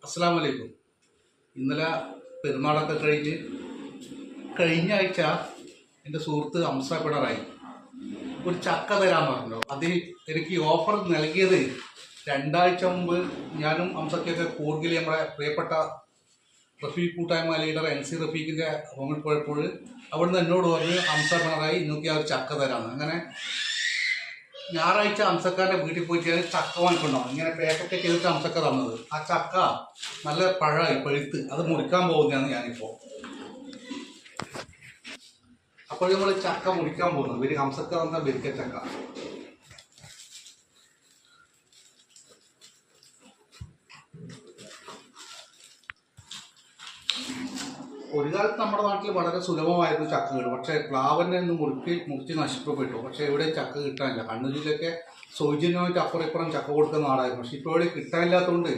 അസ്സലാമു അലൈക്കും. ഇന്നലെ പെരുന്നാളൊക്കെ കഴിഞ്ഞ ആഴ്ച എൻ്റെ സുഹൃത്ത് ഹംസ പിണറായി ഒരു ചക്ക തരാമെന്ന് പറഞ്ഞു. അത് എനിക്ക് ഓഫർ നൽകിയത് 2 ആഴ്ച മുമ്പ് ഞാനും ഹംസക്കൊക്കെ കൂർഗിൽ നമ്മുടെ പ്രിയപ്പെട്ട റഫീഖ് കൂട്ടായ്മ ലീഡർ NC റഫീഖിൻ്റെ റൂമിൽ പോയപ്പോൾ അവിടുന്ന് എന്നോട് പറഞ്ഞ് ഹംസ പിണറായി ഇന്നൊക്കെ ആ ഒരു ചക്ക തരാമെന്ന്. അങ്ങനെ ഞായറാഴ്ച ഹംസക്കാരുടെ വീട്ടിൽ പോയിട്ട് ഞാൻ ചക്ക വാങ്ങിക്കൊണ്ടാവും. ഇങ്ങനെ പാക്കൊക്കെ ചെയ്തിട്ട് ഹംസക്ക തന്നത്. ആ ചക്ക നല്ല പഴമായി പഴുത്ത് അത് മുറിക്കാൻ പോകുന്നതാണ് ഞാനിപ്പോൾ. അപ്പോൾ നമ്മൾ ചക്ക മുറിക്കാൻ പോകുന്നത് ഹംസക്ക തന്ന ബെരിക്ക ചക്ക. ഒരു കാലത്ത് നമ്മുടെ നാട്ടിൽ വളരെ സുലഭമായിരുന്നു ചക്കകൾ. പക്ഷേ പ്ലാവന്നെ ഒന്ന് മുറിച്ച് നശിപ്പിക്കപ്പെട്ടു. പക്ഷേ ഇവിടെ ചക്ക കിട്ടാനില്ല. കണ്ണൂരിലൊക്കെ സൗജന്യമായിട്ട് അപ്പുറം ഇപ്പുറം ചക്ക കൊടുക്കുന്ന നാടായിരുന്നു. പക്ഷെ ഇപ്പോൾ ഇവിടെ കിട്ടാനില്ലാത്തതുകൊണ്ട്